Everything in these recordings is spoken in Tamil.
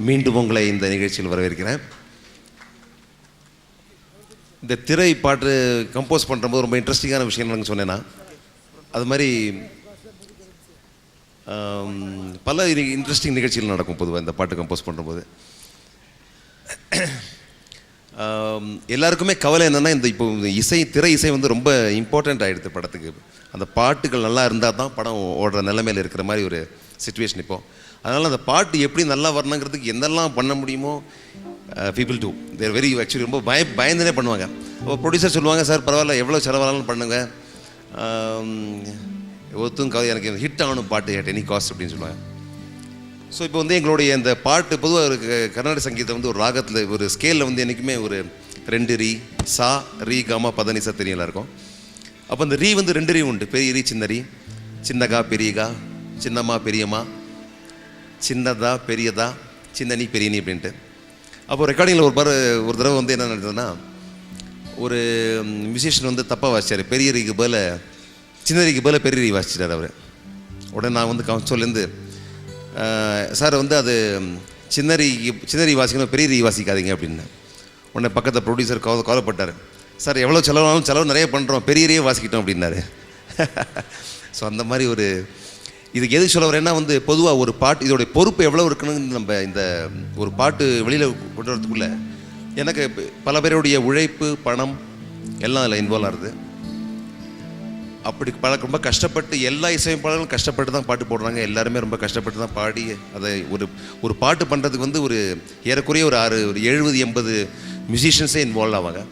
மீண்டும் உங்களை இந்த நிகழ்ச்சியில் வரவேற்கிறேன். இந்த திரை பாட்டு கம்போஸ் பண்ணுறபோது ரொம்ப இன்ட்ரெஸ்டிங்கான விஷயம் எனக்கு சொன்னேன்னா, அது மாதிரி பல இன்ட்ரெஸ்டிங் நிகழ்ச்சிகள் நடக்கும் பொதுவாக இந்த பாட்டு கம்போஸ் பண்ணுறபோது. எல்லாருக்குமே கவலை என்னென்னா, இந்த இப்போ திரை இசை வந்து ரொம்ப இம்பார்ட்டண்ட் ஆகிடுது படத்துக்கு. அந்த பாட்டுகள் நல்லா இருந்தால் தான் படம் ஓடுற நிலைமையில் இருக்கிற மாதிரி ஒரு சிச்சுவேஷன் இப்போது. அதனால் அந்த பாட்டு எப்படி நல்லா வரணுங்கிறதுக்கு என்னெல்லாம் பண்ண முடியுமோ பீப்புள் டூ தேர் வெரி ஆக்சுவலி ரொம்ப பயந்துனே பண்ணுவாங்க. அப்போ ப்ரொடியூசர் சொல்லுவாங்க, சார் பரவாயில்ல எவ்வளோ செலவானாலும் பண்ணுங்க, ஒருத்தரும் எனக்கு ஹிட் ஆகணும் பாட்டு அட் எனி காஸ்ட் அப்படின்னு சொல்லுவாங்க. ஸோ இப்போ வந்து எங்களுடைய இந்த பாட்டு பொதுவாக ஒரு கர்நாடக சங்கீதம் வந்து ஒரு ராகத்தில் ஒரு ஸ்கேலில் வந்து என்றைக்குமே ஒரு 2 ரீ, சா, ரீ, காமா, பதனிசா தெரியல இருக்கும். அப்போ அந்த ரீ வந்து 2 ரீ உண்டு, பெரிய ரீ, சின்ன ரீ, சின்னகா பெரியகா, சின்னம்மா பெரியம்மா, சின்னதா பெரியதா, சின்ன நீ பெரிய நீ அப்படின்ட்டு. அப்போ ரெக்கார்டிங்கில் ஒரு தடவை வந்து என்ன நடந்ததுன்னா, ஒரு மியூசிஷியன் வந்து தப்பாக வாசிச்சார். பெரிய ரீக்கு பதில் சின்ன ரீக்கு பதில் பெரிய ரீ வாசிச்சிட்டார் அவர். உடனே நான் வந்து கவுன்சிலேருந்து, சார் வந்து அது சின்ன ரீ வாசிக்கணும், பெரிய ரீ வாசிக்காதீங்க அப்படின்னு. உடனே பக்கத்தில் ப்ரொடியூசர் கவலைப்பட்டார். சார் எவ்வளோ செலவு நிறைய பண்ணுறோம், பெரிய ரீயே வாசிக்கிட்டோம் அப்படின்னாரு. ஸோ அந்த மாதிரி ஒரு இதுக்கு எது சொல்ல வரேன்னா வந்து பொதுவாக ஒரு பாட்டு இதோடைய பொறுப்பு எவ்வளோ இருக்குன்னு நம்ம இந்த ஒரு பாட்டு வெளியில் கொண்டு வரதுக்குள்ளே எனக்கு பல பேருடைய உழைப்பு, பணம் எல்லாம் அதில் இன்வால்வ் ஆகுது. அப்படி ரொம்ப கஷ்டப்பட்டு எல்லா இசையமைப்பாளர்களும் கஷ்டப்பட்டு தான் பாட்டு போடுறாங்க. எல்லாருமே ரொம்ப கஷ்டப்பட்டு தான் பாடி அதை ஒரு பாட்டு பண்ணுறதுக்கு வந்து ஒரு ஏறக்குறைய ஒரு 70-80 மியூசிஷியன்ஸே இன்வால்வ் ஆவாங்க.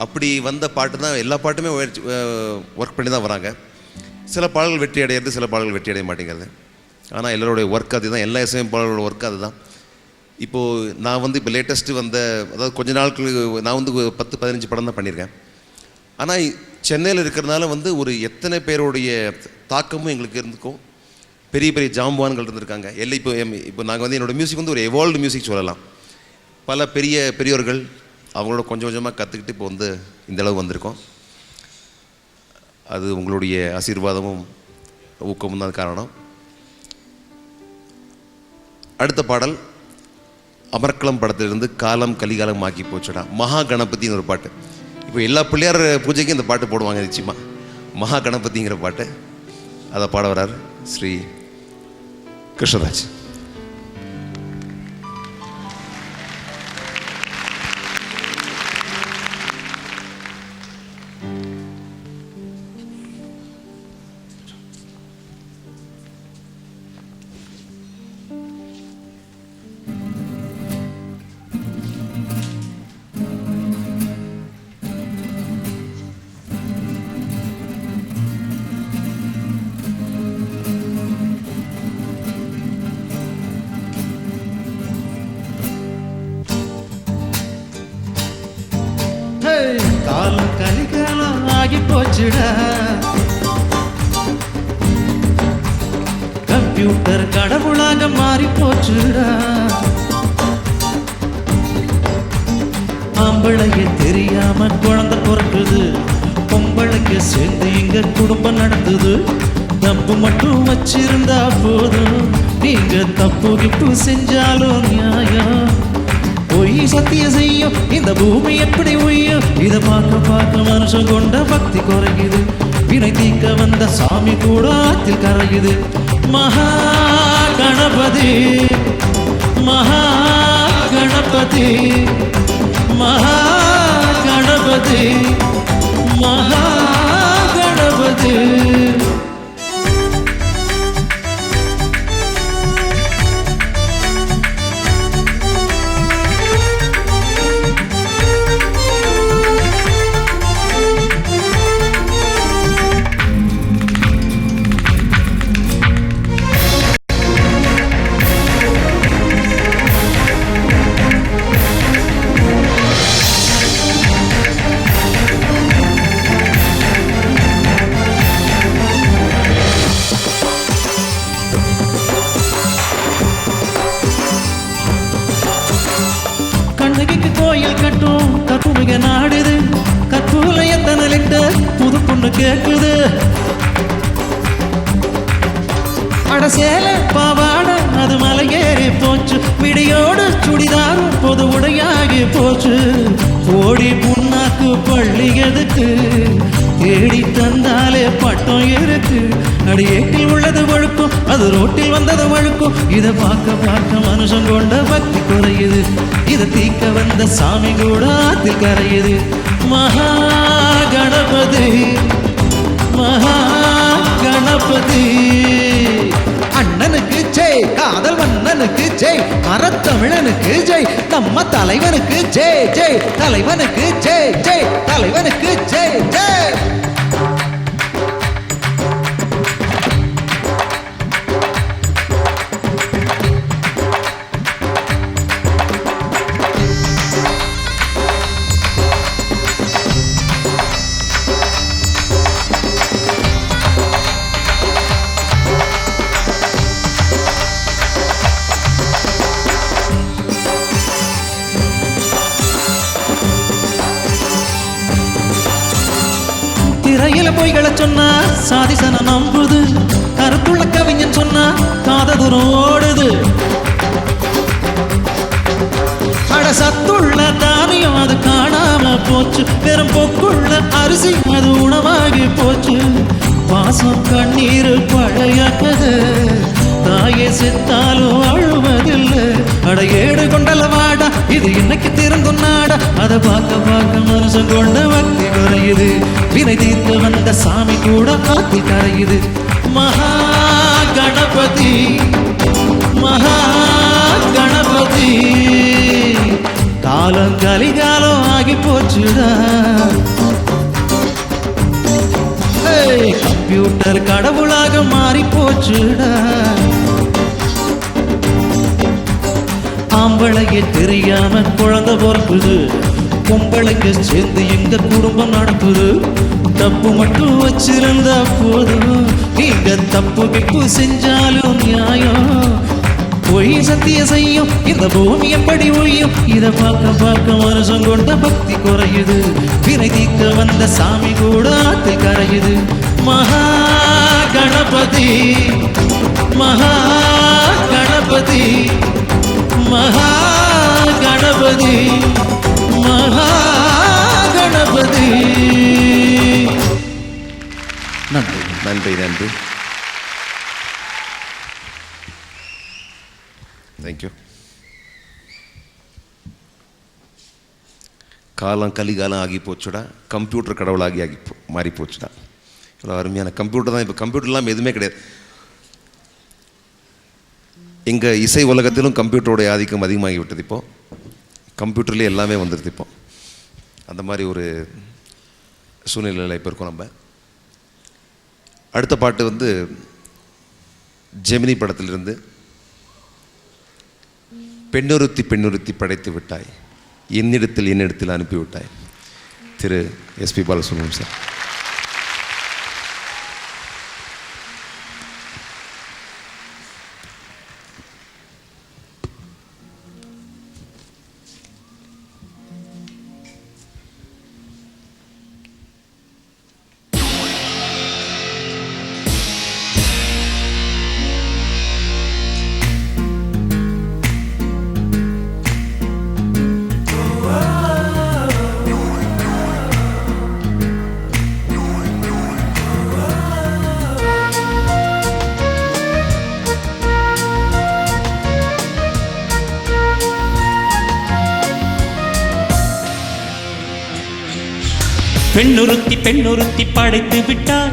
அப்படி வந்த பாட்டு தான் எல்லா பாட்டுமே ஒர்க் பண்ணி தான் வராங்க. சில பாடல்கள் வெற்றி அடையிறது, சில பாடல்கள் வெற்றி அடைய மாட்டேங்கிறது. ஆனால் எல்லோருடைய ஒர்க் அது தான், எல்லா இசையமைப்பாளர்களோட ஒர்க் அது தான். இப்போது நான் வந்து இப்போ லேட்டஸ்ட்டு வந்த, அதாவது கொஞ்ச நாட்களுக்கு நான் வந்து 10-15 படம் தான் பண்ணியிருக்கேன். ஆனால் சென்னையில் இருக்கிறதுனால வந்து ஒரு எத்தனை பேருடைய தாக்கமும் எங்களுக்கு இருந்துக்கும். பெரிய பெரிய ஜாம்பவான்கள் இருந்திருக்காங்க. இப்போ நாங்கள் வந்து என்னோடய மியூசிக் வந்து ஒரு எவால்வ்டு மியூசிக் சொல்லலாம். பல பெரியோர்கள் அவங்களோட கொஞ்சம் கொஞ்சமாக கற்றுக்கிட்டு இப்போ வந்து இந்தளவு வந்திருக்கோம். அது உங்களுடைய ஆசீர்வாதமும் ஊக்கமும் தான் காரணம். அடுத்த பாடல் அமர்க்களம் படத்திலிருந்து காலம் கலிகாலம் ஆக்கி போச்சுடா. மகா கணபதினு ஒரு பாட்டு. இப்போ எல்லா பிள்ளையார் பூஜைக்கும் இந்த பாட்டு போடுவாங்க நிச்சயமாக. மகா கணபதிங்கிற பாட்டு அதை பாட வர்றார் ஸ்ரீ கிருஷ்ணராஜ். காலம் கலிகாலம் ஆகி போச்சுடா, கம்ப்யூட்டர் கடவுளாக மாறி போச்சுடா. ஆம்பளைய தெரியாம குழந்தை பிறக்குது, பொம்பளைக்கு சேர்ந்து இங்க குடும்பம் நடத்துது. தப்பு மட்டும் வச்சிருந்தா போதும், நீங்க தப்பு கிப்பு செஞ்சாலும் நியாயம். பொய் சத்திய செய்யும் இந்த பூமி எப்படி உய்யும், இதை பார்க்க மனுஷன் கொண்ட பக்தி குறையுது. வினை தீக்க வந்த சாமி கூட ஆத்தில் கரையுது. மகா கணபதி, மகா கணபதி, மகா கணபதி, மகா கணபதி. கோயில் கட்டும் கற்புமிக நாடுது, கற்பூல எத்தனை லிட்டர் புது பொண்ணு கேட்குது. அட சேல பாவாட அது மலை ஏறி போச்சு, விடியோடு சுடிதாரும் பொது உடையாகி போச்சு. கோடி புண்ணாக்கு பள்ளி எதுக்கு, தேடி தந்தாலே பட்டம் இருக்கு. அடியேட்டில் உள்ளது வழுக்கும், அது ரோட்டில் வந்தது வழுக்கும். இதை பார்க்க பார்க்க மனுஷன் கொண்ட பக்தி குறையுது. இதை தீக்க வந்த சாமி கூட ஆத்தில் கரையுது. மகா கணபதி மகா கணபதி. அண்ணனுக்கு ஜெய், காதல் மன்னனுக்கு ஜெய், மரத்தமிழனுக்கு ஜெய், நம்ம தலைவனுக்கு ஜெய் ஜெய், தலைவனுக்கு ஜெய் ஜெய், தலைவனுக்கு ஜெய் ஜெய். திரையில பொய்களை சொன்னா சாதிசன நம்புது. கருத்துள்ள கவிஞன் சொன்னா காத தூரம் ஓடுது. அட சத்துள்ள தானியம் அது காணாம போச்சு. வெறும் பொக்குள்ள அரிசி அது உணவாகி போச்சு. பாசம் கண்ணீர் பழைய கதை, தாயே செத்தாலும் அழுவதில்லை. அட ஏடு கொண்டல வாடா, இது இன்னைக்கு திருந்தும் நாடா. அதை பார்க்க பார்க்க மனுஷன் கொண்ட பக்தி குறையுது. வினை தீர்த்து வந்த சாமி கூட காத்தில் கரையுது. மகா கணபதி மகா கணபதி. காலம் கலிகாலம் ஆகி போச்சுடா. கம்ப்யூட்டர் கடவுளாக மாறி போச்சுடா. ஆம்பளைக்கு தெரியாம குழந்தை பிறக்குது. பொம்பளைக்கு சேர்ந்து எங்க குடும்பம் நடக்குது. தப்பு மட்டும் வச்சிருந்தா போதும், நீங்க தப்பு கிப்பு செஞ்சாலும் நியாயம். பொய் சத்தியம் செய்யும் இந்த பூமி எப்படி ஒழியும். இதை பார்க்க பார்க்க மனுஷன் கொண்ட பக்தி குறையுது. வினை தீக்க வந்த சாமி கூட ஆத்தில் கரையுது. மகா கணபதி மகா கணபதி மகா கணபதி மகா கணபதி. நன்றி நன்றி நன்றி. தேங்க்யூ. காலம் கலிகாலம் ஆகி போச்சுடா. கம்ப்யூட்டர் கடவுளாகி மாறி போச்சுடா. இவ்வளோ அருமையான கம்ப்யூட்டர் தான். இப்போ கம்ப்யூட்டர் இல்லாமல் எதுவுமே கிடையாது. எங்கள் இசை உலகத்திலும் கம்ப்யூட்டரோடைய ஆதிக்கம் அதிகமாகி விட்டது. இப்போது கம்ப்யூட்டர்லேயே எல்லாமே வந்துடுது. இப்போ அந்த மாதிரி ஒரு சூழ்நிலையில் இப்போ இருக்கோம் நம்ம. அடுத்த பாட்டு வந்து ஜெமினி படத்திலிருந்து பெண்ணொருத்தி பெண்ணொருத்தி படைத்து விட்டாய், என்னிடத்தில் அனுப்பிவிட்டாய். திரு எஸ்பி பாலசுப்ரமணியம் சார். பெண்ணொருத்தி பெண்ணொருத்தி படைத்து விட்டாய்,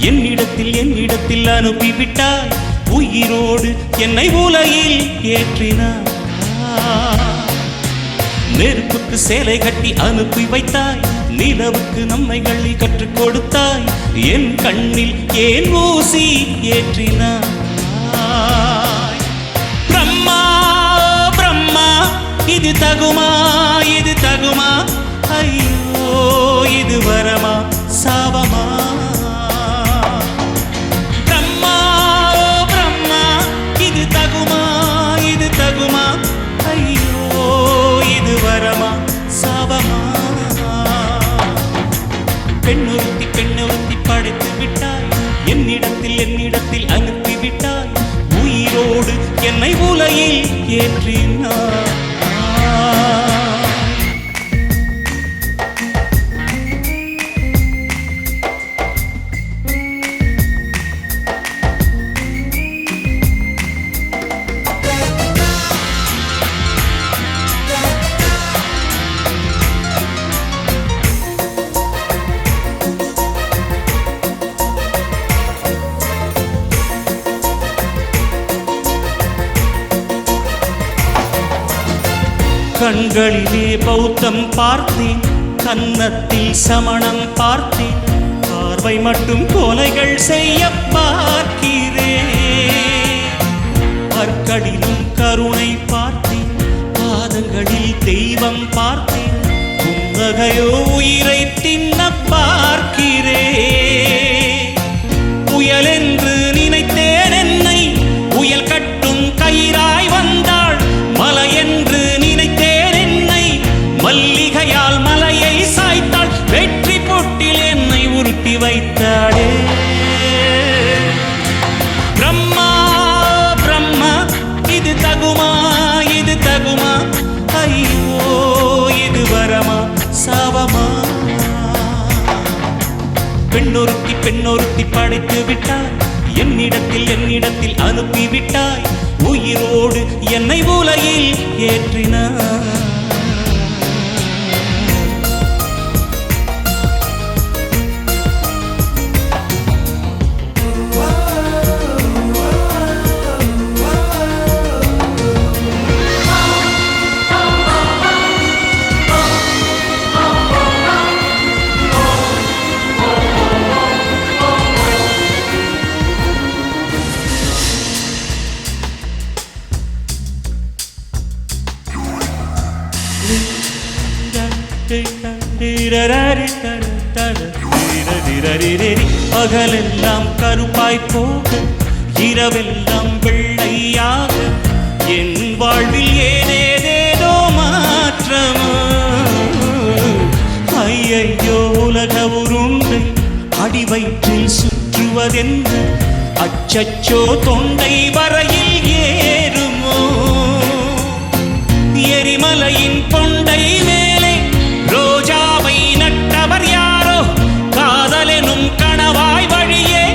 என்னிடத்தில் அனுப்பிவிட்டாய். உயிரோடு என்னை உலகில் ஏற்றினாய். நெருப்புக்கு சேலை கட்டி அனுப்பி வைத்தாய், நிலவுக்கு நம்மைகளை கற்றுக் கொடுத்தாய். என் கண்ணில் ஏன் ஊசி ஏற்றினாய். பிரம்மா பிரம்மா, இது தகுமா இது தகுமா? ஐயோ இது வரமா சாபமா? பிரம்மா பிரம்மா, இது தகுமா இது தகுமா? ஐயோ இது வரமா சாபமா? பெண்ணொருத்தி பெண்ணொருத்தி படைத்து விட்டாய், என்னிடத்தில் அனுப்பி விட்டாய். உயிரோடு என்னை உலகில் ஏற்றினாய். கண்களிலே பௌத்தம் பார்த்தேன், கன்னத்தில் சமணம் பார்த்தேன், பார்வை மட்டும் கொலைகள் செய்ய பார்க்கிறேன். பற்களிலும் கருணை பார்த்தேன், பாதங்களில் தெய்வம் பார்த்தேன், புன்னகையோ உயிரை தின்ன பார்க்கிறேன். புயல் என்று நினைத்தேன் என்னை, புயல் கட்டும் கயிறாய் வந்தாள். மலை என்று நினைத்தேன் என்னை, மல்லிகையால் மலையை சாய்த்தாள். வெற்றி பொட்டில் என்னை உருட்டி வைத்தாளே. பிரம்மா பிரம்மா, இது தகுமா, இது தகுமா, ஐயோ இது வரமா சாபமா. பெண்ணொருத்தி பெண்ணொருத்தி படைத்து விட்டாய், என்னிடத்தில் அனுப்பி விட்டாய். உயிரோடு என்னை உலகில் ஏற்றினாய். பகலெல்லாம் கருப்பாய் போக, இரவெல்லாம் வெள்ளையாக, என் வாழ்வில் ஏதேதேதோ மாற்றமா. ஐயையோ உலக உருண்டை அடி வயிற்றில் சுற்றுவதென்று, அச்சச்சோ தொண்டை வரையில் ஏறுமோ. எரிமலையின் கொண்டை மேலே ரோஜாவை நட்டவர் யாரோ, காதலெனும் கணவாய் வழியே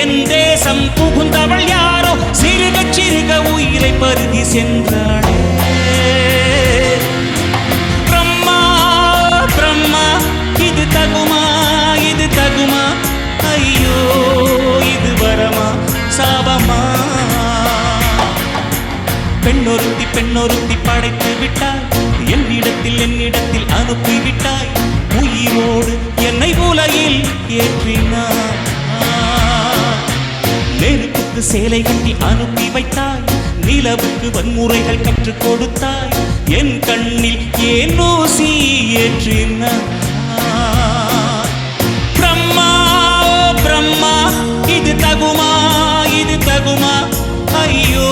என் தேசம் புகுந்தவள் யாரோ. சிறுக சிறுக உயிரை பருகி சென்றாளே. பிரம்மா பிரம்மா, இது தகுமா, இது தகுமா, ஐயோ இது வரமா சாபமா. பெண்ணொருத்தி பெண்ணொருத்தி படைத்து விட்டாய், என்னிடத்தில் அனுப்பி விட்டாய். உயிரோடு என்னை உலகில் ஏற்றினாய். நெருப்புக்கு சேலை கட்டி அனுப்பி வைத்தாய், நிலவுக்கு வன்முறைகள் கற்றுக் கொடுத்தாய். என் கண்ணில் ஏன் ஊசி ஏற்றினாய். பிரம்மா பிரம்மா, இது தகுமா, இது தகுமா, ஐயோ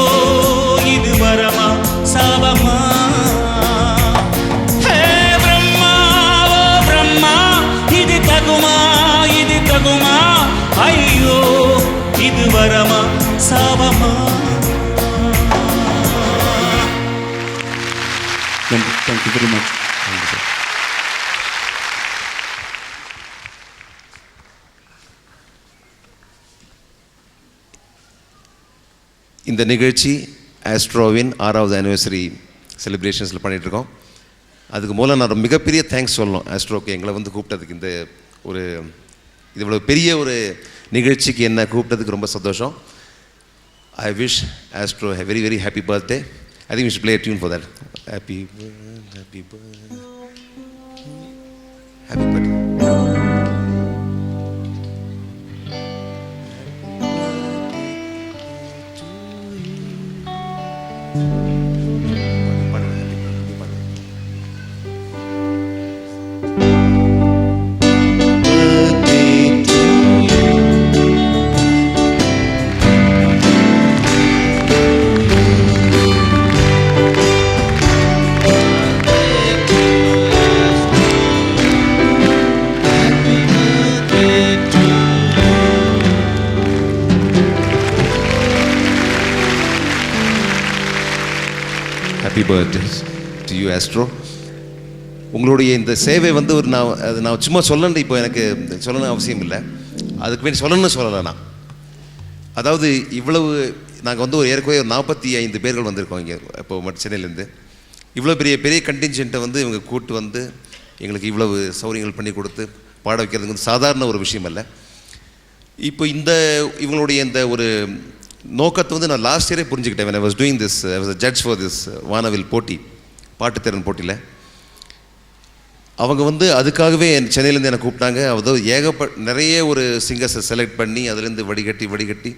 இது வரமா சாபமா. ஹே பிரம்மா ஓ பிரம்மா, இது தகுமா, இது தகுமா, ஐயோ இது வரமா சாபமா. Thank you very much. இந்த நிகழ்ச்சி ஆஸ்ட்ரோவின் 6வது ஆனிவர்சரி செலிப்ரேஷன்ஸில் பண்ணிகிட்ருக்கோம். அதுக்கு மூலம் நான் மிகப்பெரிய தேங்க்ஸ் சொல்லணும் ஆஸ்ட்ரோக்கு, எங்களை வந்து கூப்பிட்டதுக்கு. இந்த ஒரு இது இவ்வளோ பெரிய ஒரு நிகழ்ச்சிக்கு என்ன கூப்பிட்டதுக்கு ரொம்ப சந்தோஷம். I wish astro a very very happy birthday. I think we should play a tune for that. Happy birthday. Happy birthday to you, Astro. உங்களுடைய இந்த சேவை வந்து ஒரு நான் சும்மா சொல்லணும், இப்போ எனக்கு சொல்லணும் அவசியம் இல்லை, அதுக்கு வேண்டி சொல்லணும்னு சொல்லலை நான். அதாவது இவ்வளவு நாங்கள் வந்து ஒரு ஏற்கனவே 45 பேர்கள் வந்திருக்கோம் இங்கே இப்போ மட்டும் சென்னையிலேருந்து. இவ்வளோ பெரிய கண்டின்ஜென்ட்டை வந்து இவங்க கூட்டு வந்து எங்களுக்கு இவ்வளவு சௌகரியங்கள் பண்ணி கொடுத்து பாட வைக்கிறதுக்கு வந்து சாதாரண ஒரு விஷயம் அல்ல. இப்போ இவங்களுடைய இந்த ஒரு நோக்கத்தை வந்து நான் லாஸ்ட் இயரே புரிஞ்சுக்கிட்டேன். when I was doing this, I was a judge for this வானவில் போட்டி பாட்டுத்திறன் போட்டியில். அவங்க வந்து அதுக்காகவே சென்னையிலேருந்து என்னை கூப்பிட்டாங்க. அதாவது நிறைய ஒரு சிங்கர்ஸை செலக்ட் பண்ணி அதுலேருந்து வடிகட்டி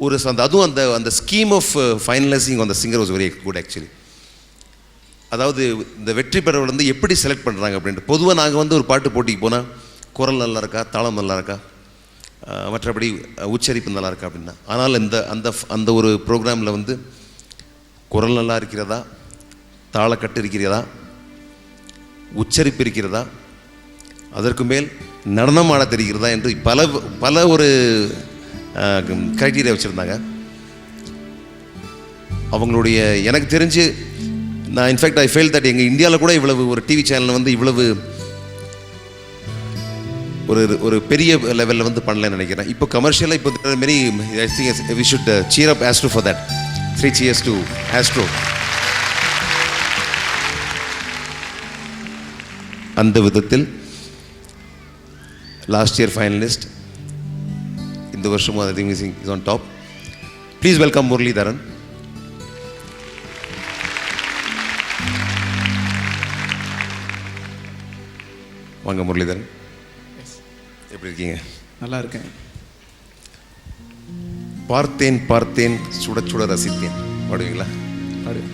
ஒரு அதுவும் அந்த ஸ்கீம் ஆஃப் ஃபைனலைசிங் அந்த singer was very good actually. அதாவது இந்த வெற்றி பெறவர்கள் வந்து எப்படி செலக்ட் பண்ணுறாங்க அப்படின்ட்டு. பொதுவாக நாங்கள் வந்து ஒரு பாட்டு போட்டிக்கு போனால் குரல் நல்லா இருக்கா, தாளம் நல்லா இருக்கா, மற்றபடி உச்சரிப்பு நல்லா இருக்கா அப்படின்னா. ஆனால் அந்த ஒரு ப்ரோக்ராமில் வந்து குரல் நல்லா இருக்கிறதா, தாளக்கட்டு இருக்கிறதா, உச்சரிப்பு இருக்கிறதா, அதற்கு மேல் நடனம் ஆட தெரிகிறதா என்று பல ஒரு கிரைட்டீரியா வச்சுருந்தாங்க. அவங்களுடைய எனக்கு தெரிஞ்சு நான் இன்ஃபேக்ட் ஐ ஃபீல் தட் எங்கள் இந்தியாவில் கூட இவ்வளவு ஒரு டிவி சேனல் வந்து இவ்வளவு ஒரு பெரிய லெவலில் வந்து பண்ணலன்னு நினைக்கிறேன். இப்போ கமர்ஷியலாக இப்போ many I think we should cheer up Astro for that. 3 cheers to Astro. அந்த விதத்தில் லாஸ்ட் இயர் ஃபைனலிஸ்ட், இந்த வருஷமும் I think is on top. Please welcome Muralitharan. வாங்க முரளிதரன், எப்படி இருக்கீங்க? நல்லா இருக்கேன். பார்த்தேன் பார்த்தேன் சுட சுட ரசித்தேன் பாடுவீங்களா? பாடுங்க.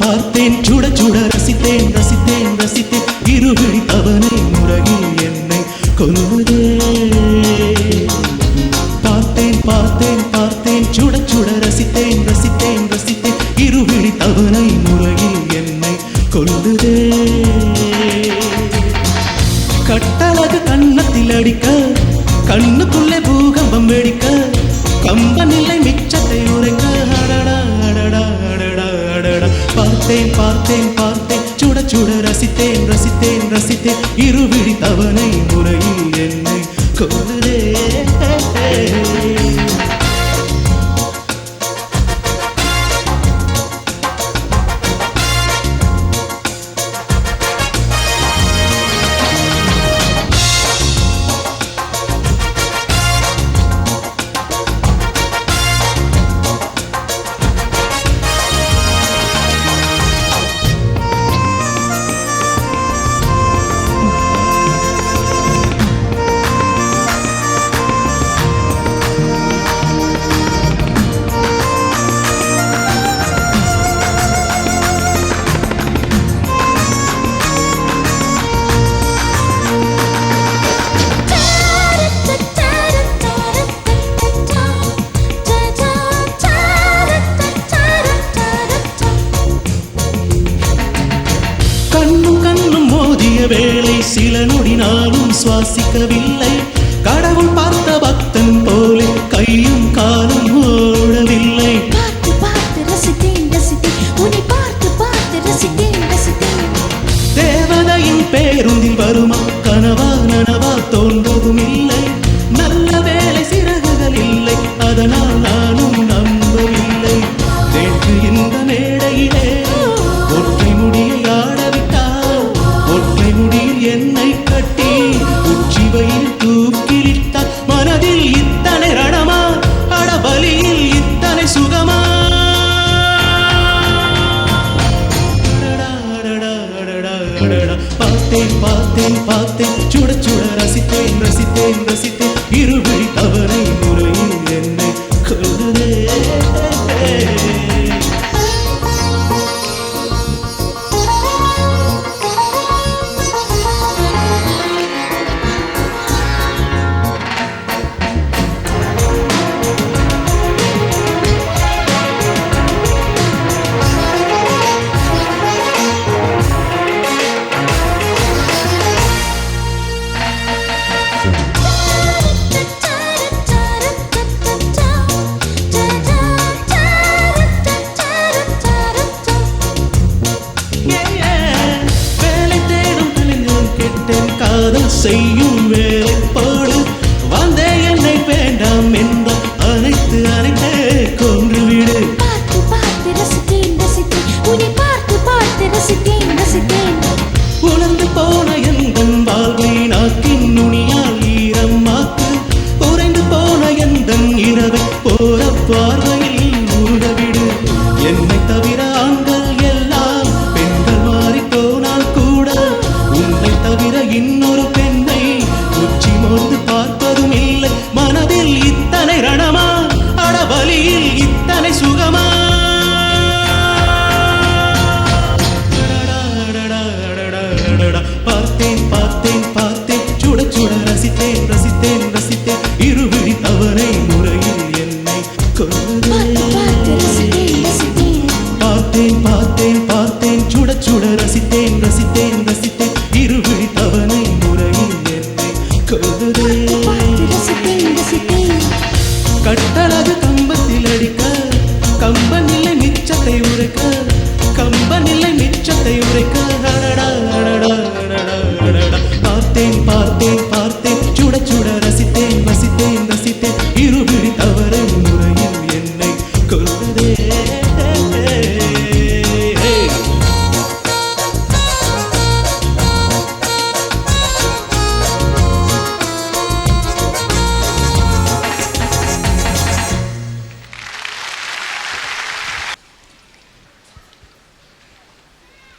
பார்த்தேன் சுட சுட ரசித்தேன் ரசித்தேன் ரசித்தேன் இருவிழி தவணை முறையில் என்னை கொல்லுதே. பார்த்தேன் பார்த்தேன் பார்த்தேன் சுட சுட ரசித்தேன் ரசித்தேன் ரசித்தேன் இருவிழி தவணை முறையில் என்னை கொல்லுதே. கட்டழகு கன்னத்தில் அடிக்க கண்ணுக்குள்ளே பூகம்பம் வெடிக்க கம்பனில்லை மிச்சத்தை உரைக்க அடடா அடடா அடடா அடடா. பார்த்தேன் பார்த்தேன் பார்த்தேன் சுட சுட ரசித்தேன் ரசித்தேன் ரசித்தேன் இருவிழி தவணை முறையில் என்னை கொல்லுதே. வேளை சில நொடி நானும் சுவாசிக்கவில்லை. கடவுள் பார்த்த பக்தன் போல கையும் காலும் ஓடவில்லை. பார்த்து பார்த்து ரசித்தேன் ரசித்தேன் உன்னை பார்த்து பார்த்து ரசித்தேன் ரசித்தேன். தேவதையின் பேருந்தில் வருமா கனவா நனவா தோன்றதும் இல்லை. நல்ல வேலை சிறகுகள் இல்லை, அதனால் நானும் நம்பவில்லை. நேற்று இந்த மேடையிலே ஒற்றை முடியை ஆடவிட்டால் ஒற்றை முடியில் என்னை கட்டி உச்சிவையில் தூக்கிலிட்டால் மனதில் இத்தனை ரணமா அடபலியில் இத்தனை சுகமா. பார்த்தேன் பார்த்தேன் பார்த்தேன் சுட சுட ரசித்தேன் ரசித்தேன் ரசித்தேன் இருவிழி தவணை முறையில் என்னை கொல்லுதே. காதல் செய்யும் வேலைப்பாடு வந்தே என்னை வேண்டாம் என்ற அனைத்து அனைத்தே கொன்றுவிடு. பார்த்து பார்த்து ரசித்தேன் ரசித்தேன் உன்னை பார்த்து பார்த்து ரசித்தேன் ரசித்தேன். உணர்ந்து போன எந்தன் வாழ்வை நாக்கின் நுனியால் ஈரமாக்கு. உறைந்து போன எந்தன் இரவை போற பார்வையில் உருடவிடு. என்னை தவிர ஆண்கள் எல்லாம் பெண்கள் மாறி போனால் கூட உன்னை தவிர இன்னொரு பெண்ணை உச்சி மோந்து பார்ப்பதும் இல்லை. மனதில் இத்தனை ரணமா அடவலியில் இத்தனை சுகமா. பார்த்தேன் பார்த்தேன் பார்த்தேன் சுட சுட ரசித்தேன் ரசித்தேன் ரசித்தேன் இருவிழி தவறை முறையில் என்னை பார்த்து பார்த்து ரசித்தேன் ரசித்தேன். பார்த்தேன் பார்த்தேன் பார்த்தேன் சுட சுட ரசித்தேன் ரசித்தேன் ரசித்தேன் இருவிழி தவணை முறையில் என்னை கொல்லுதே. பார்த்து ரசித்தேன் ரசித்தேன். கட்டழகு கம்பத்தில் அடிக்க கம்பனில்லை மிச்சத்தை உரைக்க கம்பனில்லை மிச்சத்தை உரைக்க. பார்த்தேன் பார்த்தேன் பார்த்தேன் சுட சுட ரசித்தேன் ரசித்தேன் ரசித்தேன் இருவிழி தவறை முறையில் என்னை கொல்லுதே.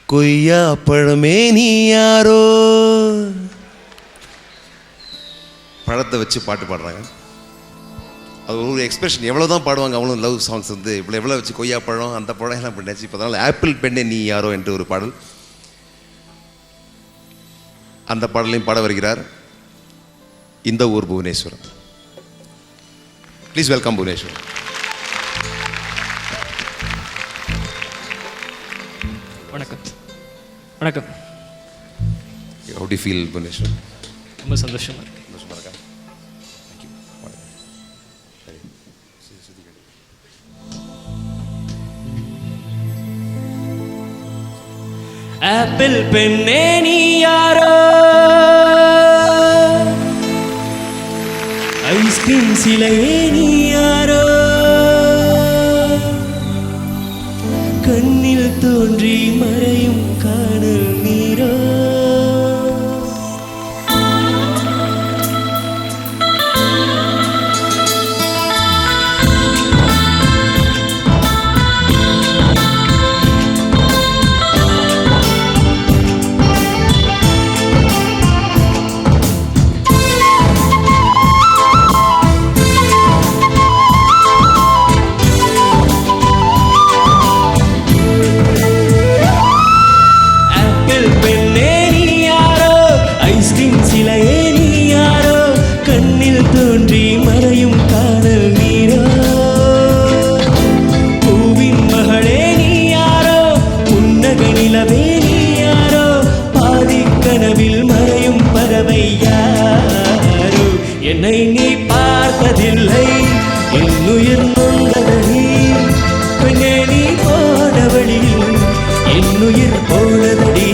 கொய்யா பழமே நீ யாரோ. பழத்தை வச்சு பாட்டு பாடுறாங்க. அது ஒரு எக்ஸ்பிரஷன். எவ்வளோதான் பாடுவாங்க அவ்வளோ லவ் சாங்ஸ் வந்து எவ்வளோ வச்சு கொய்யா பழம் அந்த பழம் எல்லாம் பண்ணியாச்சு. இப்போ அதனால் ஆப்பிள் பெண்ணே நீ யாரோ என்று ஒரு பாடல். அந்த பாடலையும் பாட வருகிறார் இந்த ஊர் புவனேஸ்வரன். Please welcome Bhuvaneswaran. வணக்கம் வணக்கம். How do you feel, Bhuvaneswaran? ரொம்ப சந்தோஷமாக இருக்கு. சந்தோஷமாக இருக்கா? ஆப்பிள் பெண்ணே நீ யாரோ, ஐஸ்கிரீம் சிலையே நீ யாரோ, கண்ணில் தோன்றி மறையும் காணல் நீரோ. என்னை நீ பார்த்ததில்லை, என் உயிர் நொந்ததடி, பெண்ணே நீ போன வழியில் என் உயிர் போனதடி.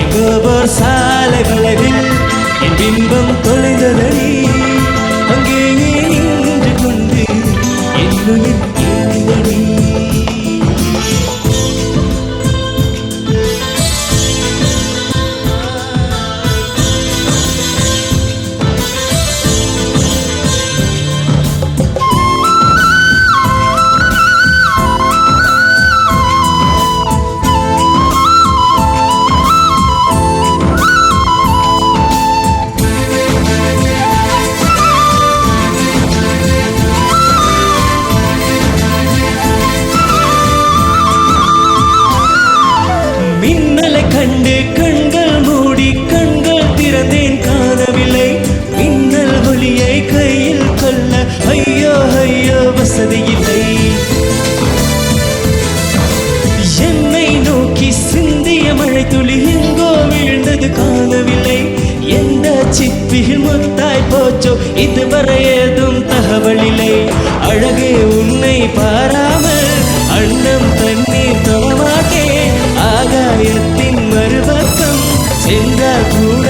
எங்கோ சாலை வளைவில் என் பிம்பம் தொலைந்ததடி, அங்கே நின்று கொண்டு என் உயிர் கேட்டதடி. கண்டு கண்கள் மூடி கண்கள் திறந்தேன் காணவில்லை, மின்னல் ஒளியை கையில் கொள்ள ஐயோ ஐயோ வசதி இல்லை. என்னை நோக்கி சிந்திய மழை துளி எங்கோ விழுந்தது காணவில்லை, எந்த சிப்பில் முத்தாய் போச்சோ இதுவரை ஏதும் தகவல் இல்லை. அழகே உன்னை பாராமல் அண்ணம் தண்ணீர் தொழமாட்டேன், ஆகாயத்தின் மறுபக்கம் சென்றால் கூட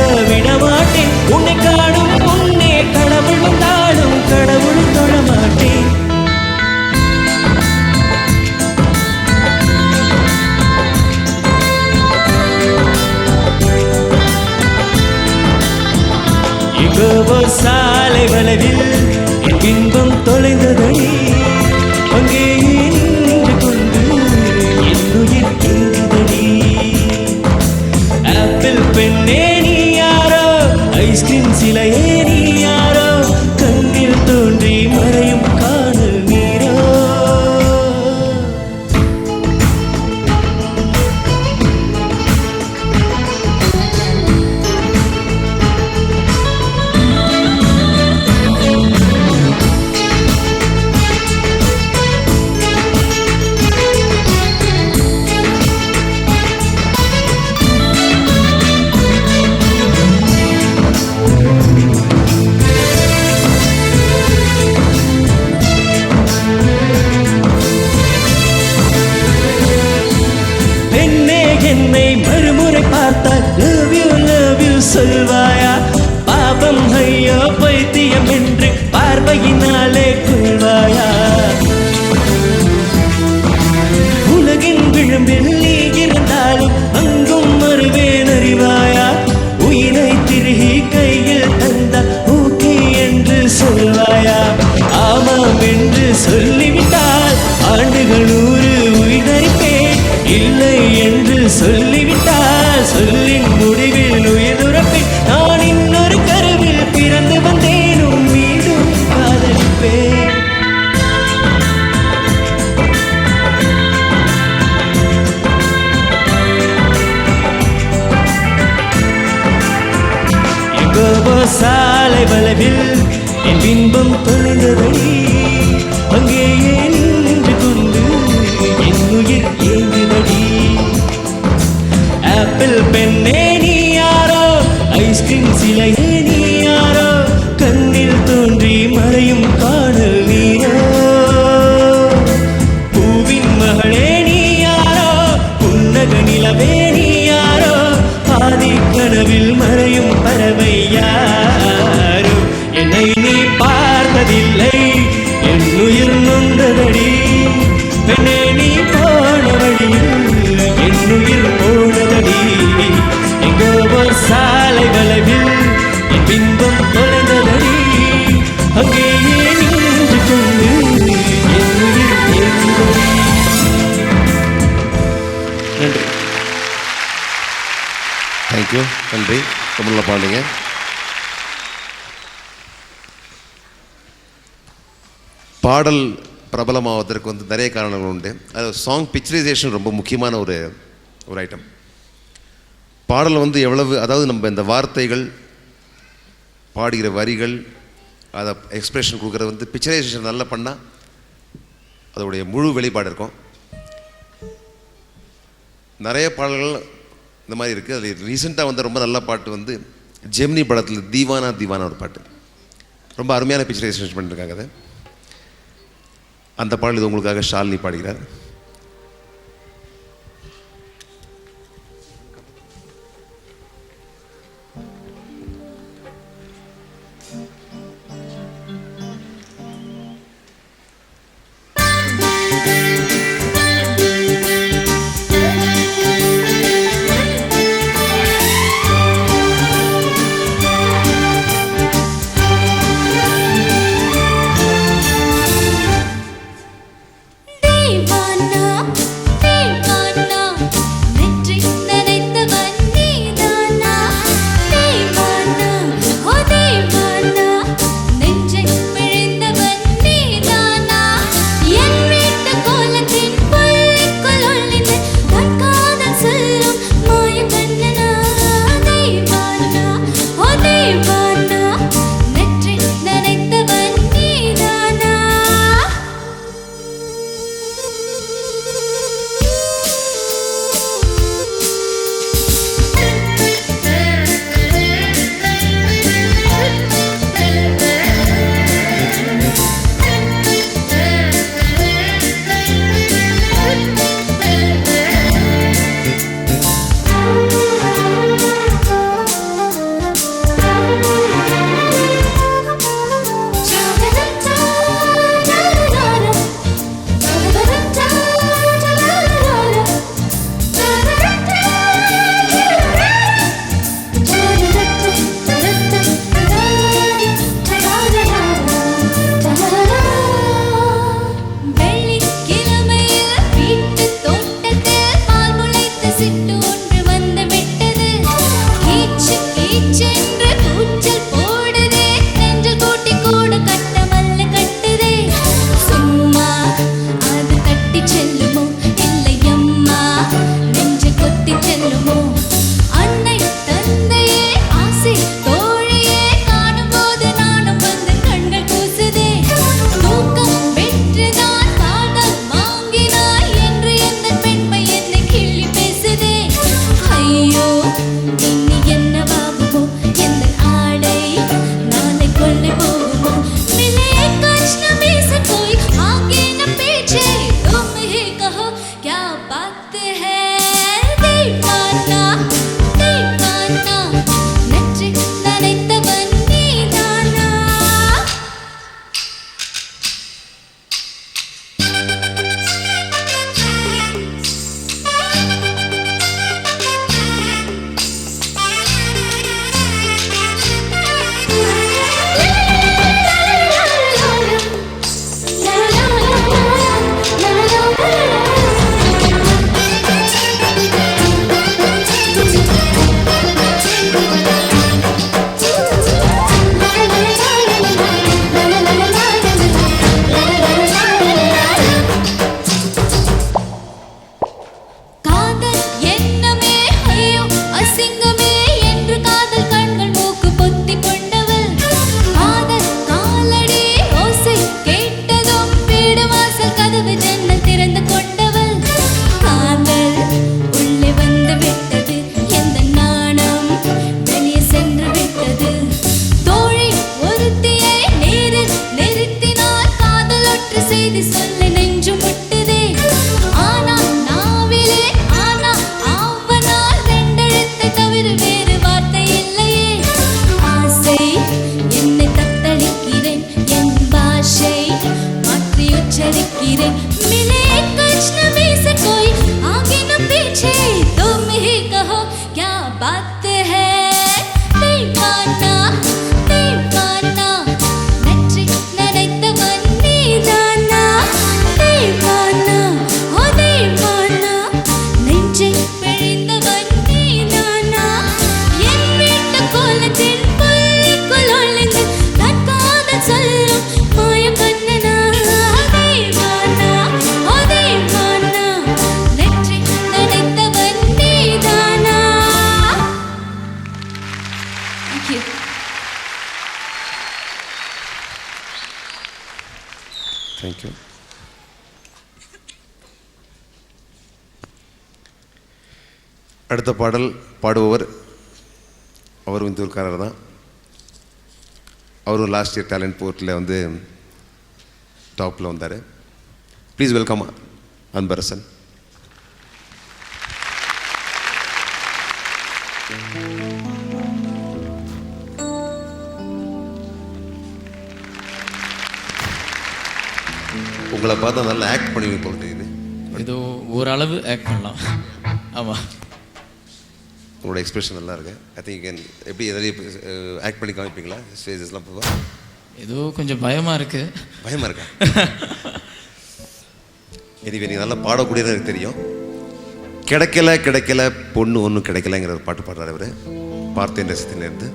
உன்னை காணும் முன்னே கடவுள் வந்தாலும் கடவுளை தொழ மாட்டேன். எங்கோ சாலை வளைவில் என் இன்பம் தொலைந்ததடி, அங்கே நின்று கொண்டு என் உயிர் எங்குதடி. ஆப்பிள் பெண்ணே நீ யாரோ, ஐஸ்கிரீம் சிலையே நீ யாரோ, கண்ணில் தோன்றி மறையும் காணல் நீரோ. என்னை மறுமுறை பார்த்தால் லவ் யூ சொல்வாயா? பாபம் ஐயோ பைத்தியம் என்று பார்வையினாலே கொள்வாயா? உலகின் விளிம்பில் நீ இருந்தாலும் அங்கும் வருவேன் அறிவாயா? உயிரை திருகி கையில் தந்தால் ஓகே என்று சொல்வாயா? ஆமாம் என்று சொல்லிவிட்டால் ஆண்டுகள் 100 உயிரிழப்பேன். இல்லை என்று சொல்லிவிட்டால் சொல்லின் முடிவில் உயிரிழப்பேன். நான் இன்னொரு கருவில் பிறந்து வந்தேனும் மீண்டும் காதலிப்பேன். எங்கோ சாலை வளைவில் என் இன்பம் தொலைந்ததடி, அங்கேயே நின்று கொண்டு என் உயிர் ஏங்குதடி. ஆப்பிள் பெண்ணே நீ யாரோ, ஐஸ்கிரீம் சிலையே நீ யாரோ, கண்ணில் தோன்றி மறையும் காணல் நீரோ. பூவின் மகளே நீ யாரோ, புன்னக நிலவே நீ யாரோ, பாதி கனவில் மறையும் பறவை யாரோ. என்னை நீ பார்த்ததில்லை, என் உயிர் நொந்ததடி. பெண்ணே நீ போன வழியில் என் உயிர் போனதடி. எங்கோ சாலை வளைவில் என் பின்பம் தொலைந்ததடி, அங்கேயே நின்று கொண்டு என் உயிர் ஏங்குதடி. நன்றி. தேங்க்யூ, நன்றி. தமிழில் பாடுங்க. பாடல் பிரபலமாவதற்கு வந்து நிறைய காரணங்கள் உண்டு. அது சாங் பிக்சரைசேஷன் ரொம்ப முக்கியமான ஒரு ஐட்டம். பாடல் வந்து எவ்வளவு, அதாவது நம்ம இந்த வார்த்தைகள் பாடுகிற வரிகள் அதை எக்ஸ்பிரஷன் கொடுக்குறது வந்து பிக்சரைசேஷன் நல்லா பண்ணால் அதோடைய முழு வெளிப்பாடு இருக்கும். நிறைய பாடல்கள் இந்த மாதிரி இருக்குது. அது ரீசெண்டாக வந்து ரொம்ப நல்ல பாட்டு வந்து ஜெமினி படத்தில் தீவானா ஒரு பாட்டு, ரொம்ப அருமையான பிக்சரைசேஷன் பண்ணியிருக்காங்க. அதை அந்த பாடல் இது உங்களுக்காக ஷாலினி பாடுகிறார். दीवाना தேங்க்யூ. அடுத்த பாடல் பாடுபவர் அவரும் இந்த ஊர்க்காரர் தான். அவரும் லாஸ்ட் இயர் டேலண்ட் போர்ட்டில் வந்து டாப்பில் வந்தார். Please welcome Anbarasan. உங்களை பார்த்தா நல்லா ஆக்ட் பண்ணி போல தெரியுது. ஏதோ ஓரளவு ஆக்ட் பண்ணலாம். ஆமாம், உங்களோட எக்ஸ்பிரஷன் நல்லா இருக்கு. ஐ திங்க் எப்படி எதாவது ஆக்ட் பண்ணி காமிப்பீங்களா? ஸ்டேஜஸ்லாம் போவா? ஏதோ கொஞ்சம் பயமாக இருக்குது. பயமாக இருக்கா? எனிவே நீ நல்லா பாடக்கூடியது எனக்கு தெரியும். கிடைக்கல கிடைக்கல பொண்ணு ஒன்றும் கிடைக்கலங்கிற ஒரு பாட்டு பாடுறாரு அவர், பார்த்தேன் ரசித்திலேருந்து.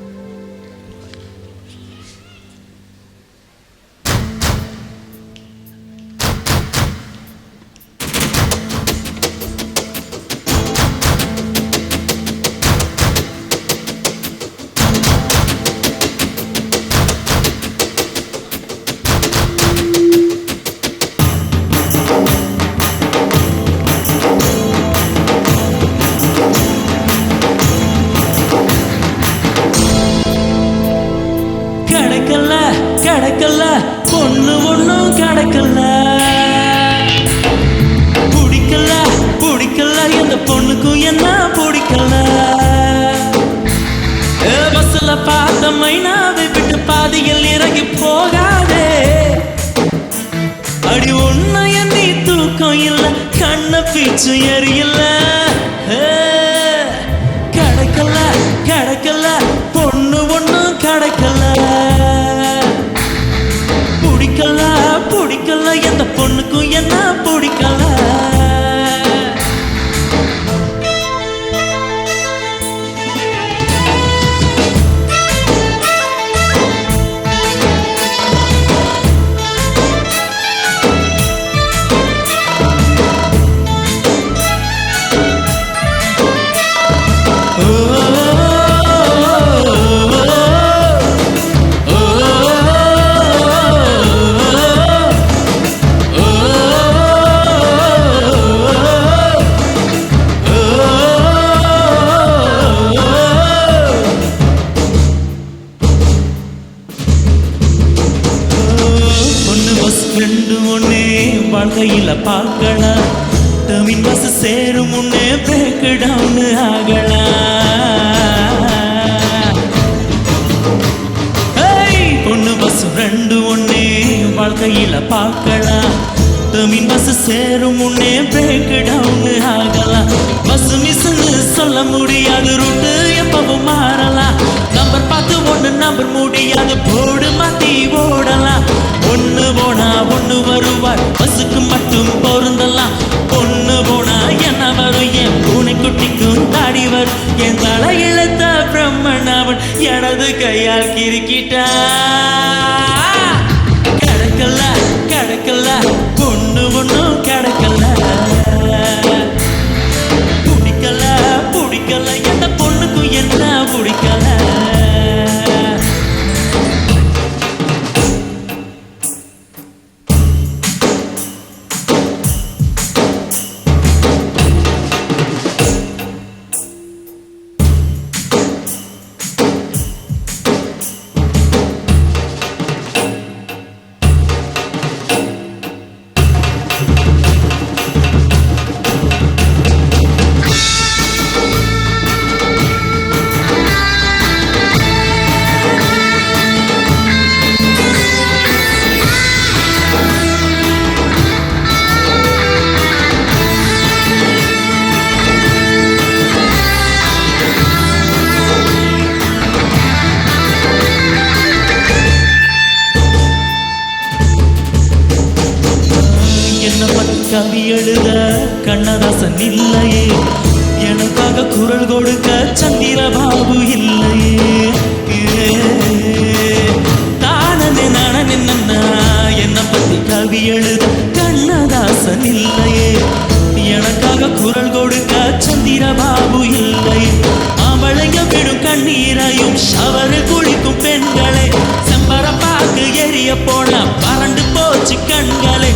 கிடைக்கல பொண்ணு ஒண்ணும் கிடைக்கல, பிடிக்கல பிடிக்கல எந்த பொண்ணுக்கும் என்ன பிடிக்கல. பஸ்ல பார்த்த மைனாவை விட்டு பாதியில் இறங்கி போகாதே, அடி ஒண்ணு எண்ணி தூக்கம் இல்ல, கண்ண பீச்சு எரியல. கிடைக்கல கிடைக்கல பொண்ணு ஒண்ணும் கிடைக்கல, பிடிக்கல பிடிக்கல எந்த பொண்ணுக்கும் என்ன பிடிக்கல. வாழ்க்கையில பார்க்கலாம், டர்மின் பஸ் சேரும் முன்னே பிரேக் டவுன் ஆகலாம். பொண்ணு பஸ் ரெண்டு ஒன்னே வாழ்க்கையில பார்க்கலாம், டர்மின் பஸ் சேரும் முன்னே பிரேக் டவுன் ஆகலாம். பஸ் மிஸ்ன்னு சொல்ல முடியாது, ரூட்டு எப்பவும் மாறலாம். நம்பர் பார்த்து ஒண்ணு நம்பர் முடியாது, போடு மாத்தி ஓடலாம். ஒண்ணு போனா ஒண்ணு வருவார், பஸ்ஸுக்கு மட்டும் பொருந்தலாம். பொண்ணு போனா என்ன வரும், என் பூனை குட்டிக்கும் தாடி வரும். என் தலையிழத்த பிரம்மன் அவன் எனது கையால் கிறுக்கிட்டா. கிடைக்கல கிடைக்கல பொண்ணு ஒண்ணும் கிடைக்கல, பிடிக்கல பிடிக்கல எந்த பொண்ணுக்கும் என்ன பிடிக்கல. கவி எழுத கண்ணதாசன் இல்லையே, எனக்காக குரல் கொடுக்க சந்திரபாபு இல்லையே. தானே நானே நன்னா என்னை பத்தி கவி எழுத கண்ணதாசன் இல்லையே, எனக்காக குரல் கொடுக்க சந்திரபாபு இல்லை. அவளைங்க விடும் கண்ணீரையும் ஷவரு குளிக்கும் பெண்களை செம்பர பாக்கு எரிய போன பறண்டு போச்சு கண்களை.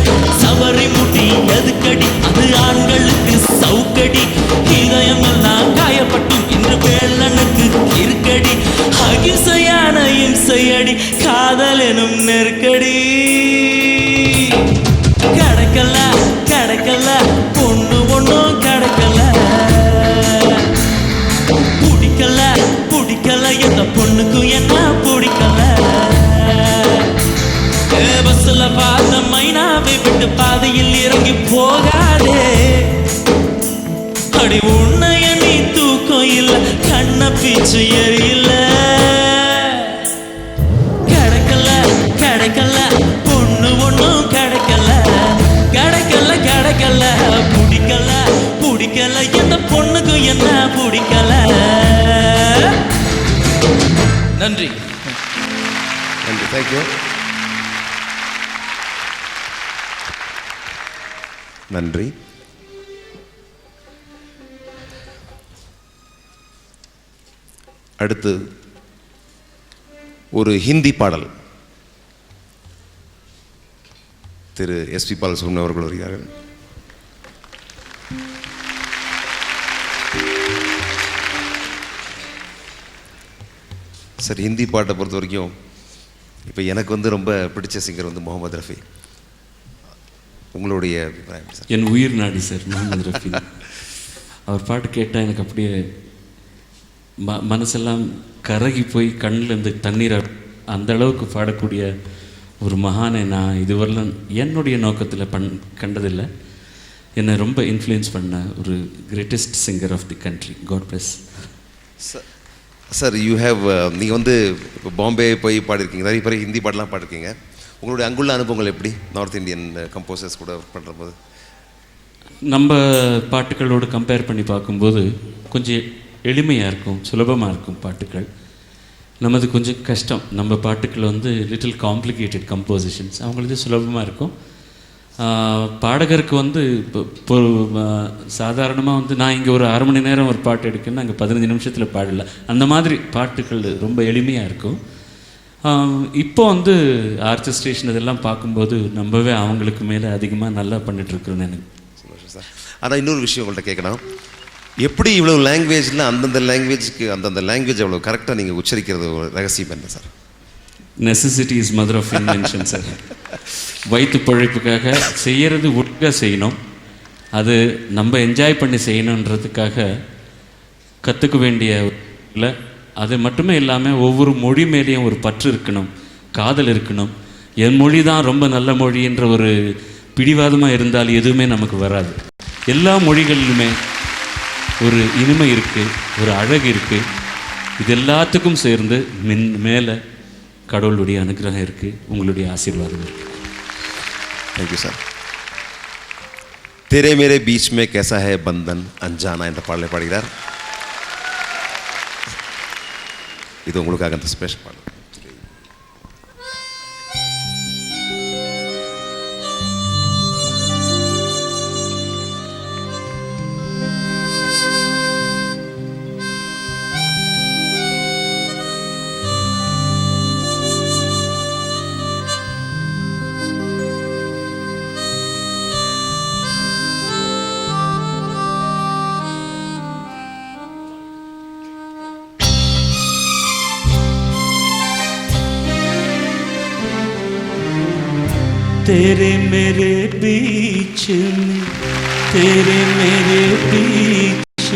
வேணும் நெருக்கடி கிடைக்கல கிடைக்கல பொண்ணு ஒண்ணும் கிடைக்கல பிடிக்கல பிடிக்கல எந்த பொண்ணுக்கும் என்ன பிடிக்கல பஸ்ல பார்த்த மைனாவை விட்டு பாதையில் இறங்கி போகாதே அடி உன்னைய நீ தூக்கம் இல்ல கண்ண பீச்சு எரியல கிடைக்கல கிடைக்கல பொண்ணு ஒண்ணும் கிடைக்கல கிடைக்கல கிடைக்கல பிடிக்கல பிடிக்கல எந்த பொண்ணுக்கும் என்ன பிடிக்கல நன்றி நன்றி, தேங்க்யூ. நன்றி. அடுத்து ஒரு ஹிந்தி பாடல் திரு எஸ்பி பாலசுப்ரமணியம் அவர்கள் வருகிறார்கள். சார், ஹிந்தி பாட்டை பொறுத்த வரைக்கும் இப்போ எனக்கு வந்து ரொம்ப பிடிச்ச சிங்கர் வந்து முகமது ரஃபி. உங்களுடைய அபிப்பிராயம் சார்? என் உயிர் நாடி சார் முகமது ரஃபி. அவர் பாட்டு கேட்டால் எனக்கு அப்படியே மனசெல்லாம் கரகி போய் கண்ணில் இருந்து தண்ணீர் அந்த அளவுக்கு பாடக்கூடிய ஒரு மகானை நான் இதுவரையிலும் என்னுடைய நோக்கத்தில் கண்டதில்லை. என்னை ரொம்ப இன்ஃப்ளூயன்ஸ் பண்ண ஒரு greatest singer of the country. God bless. Sir, you have நீங்கள் வந்து இப்போ பாம்பே போய் பாடிருக்கீங்க, நிறைய பேர் ஹிந்தி பாடலாம் பாடிருக்கீங்க. உங்களுடைய அங்குள்ள அனுபவங்கள் எப்படி நார்த் இந்தியன் கம்போசர்ஸ் கூட பண்ணுற போது? நம்ம பாட்டுகளோடு கம்பேர் பண்ணி பார்க்கும்போது கொஞ்சம் எளிமையாக இருக்கும், சுலபமாக இருக்கும் பாட்டுகள். நமது கொஞ்சம் கஷ்டம். நம்ம பாட்டுக்கள் வந்து லிட்டில் காம்ப்ளிகேட்டட் கம்போசிஷன்ஸ், அவங்களுக்கு சுலபமாக இருக்கும். பாடகருக்கு வந்து இப்போ சாதாரணமாக வந்து நான் இங்கே ஒரு 1/2 மணி நேரம் ஒரு பாட்டு எடுக்கணும்னா அங்கே 15 நிமிஷத்தில் பாடல. அந்த மாதிரி பாட்டுகள் ரொம்ப எளிமையாக இருக்கும். இப்போ வந்து ஆர்கெஸ்ட்ரேஷன் இதெல்லாம் பார்க்கும்போது நம்மவே அவங்களுக்கு மேலே அதிகமாக நல்லா பண்ணிகிட்ருக்குறோன்னு எனக்கு சந்தோஷம் சார். ஆனால் இன்னொரு விஷயம் உங்கள்கிட்ட கேட்கணும், எப்படி இவ்வளோ லாங்குவேஜில் அந்தந்த லாங்குவேஜ்க்கு அந்தந்த லாங்குவேஜ் அவ்வளோ கரெக்டாக நீங்கள் உச்சரிக்கிறது ஒரு ரகசியம் என்ன sir? Necessity is mother of invention sir. வயிற்று பழைப்புக்காக செய்கிறது ஒழுங்காக செய்யணும். அது நம்ம என்ஜாய் பண்ணி செய்யணுன்றதுக்காக கற்றுக்க வேண்டிய இல்லை. அது மட்டுமே இல்லாமல் ஒவ்வொரு மொழி மேலேயும் ஒரு பற்று இருக்கணும், காதல் இருக்கணும். என் மொழி தான் ரொம்ப நல்ல மொழின்ற ஒரு பிடிவாதமாக இருந்தால் எதுவுமே நமக்கு வராது. எல்லா மொழிகளிலுமே ஒரு இனிமை இருக்குது, ஒரு அழகு இருக்குது. இது எல்லாத்துக்கும் சேர்ந்து மேலே கடவுளுடைய அனுகிரகம் இருக்குது, உங்களுடைய ஆசீர்வாதம் இருக்குது. Thank you sir. तेरे मेरे बीच में कैसा है बंधन अनजाना என்ற பாடலை பாடுகிறார். இது உங்களுக்காக அந்த ஸ்பெஷல் பாடல். तेरे मेरे बीच में, तेरे मेरे बीच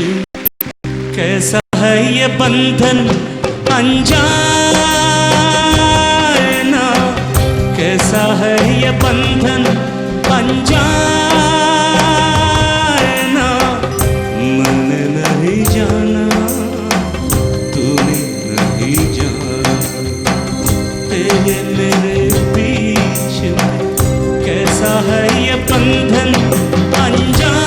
कैसा है ये बंधन अनजाना, कैसा है ये बंधन अनजाना, मैंने नहीं जाना तूने नहीं जाना, तेरे मेरे बीच में कैसा है ये बंधन अनजाना।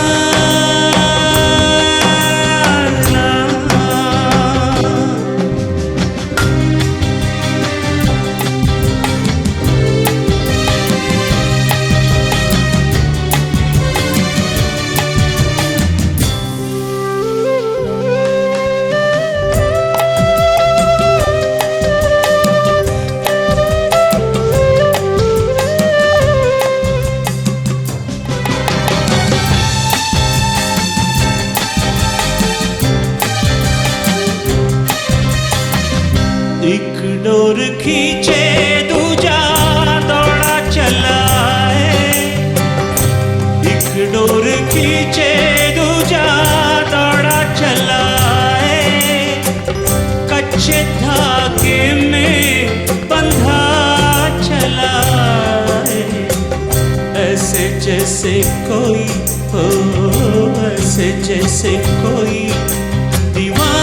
एक डोर खींचे दूजा दौड़ा चला है, एक डोर खींचे दूजा दौड़ा चला है, कच्चे धागे में बंधा चला है, ऐसे जैसे कोई हो, ऐसे जैसे कोई दीवाना,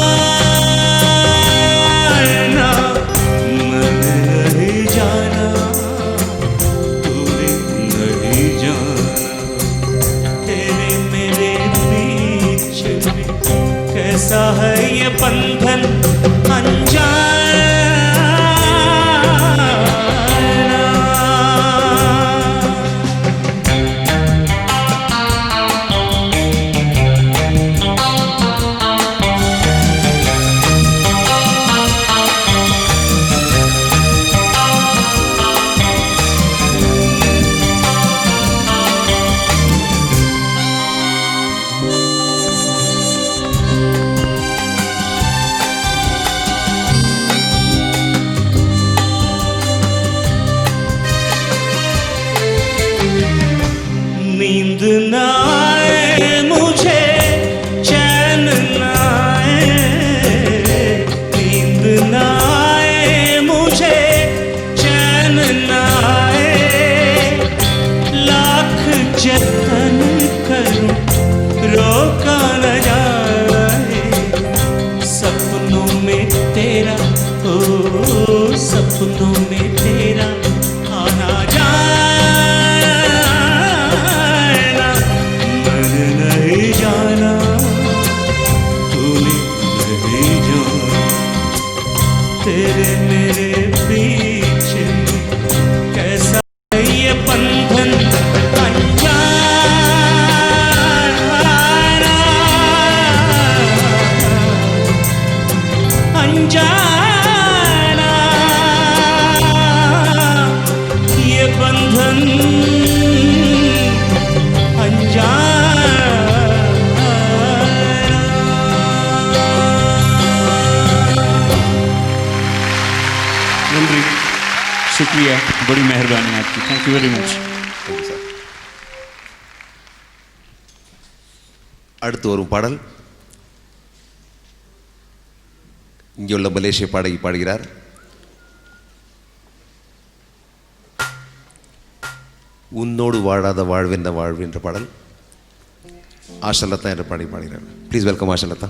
मन नहीं जाना, तूने नहीं जाना, तेरे मेरे बीच में कैसा है ये बंधन अनजाना। नींद ना आए मुझे, चैन ना आए, नींद ना आए मुझे, चैन ना आए, लाख जतन करूं रोका न जाए, सपनों में तेरा ओ, सपनों में तेरा आना जाना, नहीं जाना, तूने नहीं जाना, तेरे मेरे बीच में कैसा है ये बंधन अनजाना, अनजाना, ये बंधन अनजाना। நன்றி, शुक्रिया, बड़ी मेहरबानी आपकी, थैंक यू वेरी मच। அடுத்து வரும் பாடல் இங்கே உள்ள மலேசிய பாடகி பாடுகிறார். உன்னோடு வாழாத வாழ்வென்ன வாழ்வு என்ற பாடல் ஆஷலதா என்ற பாடுகிறார். Please welcome Ashalatha.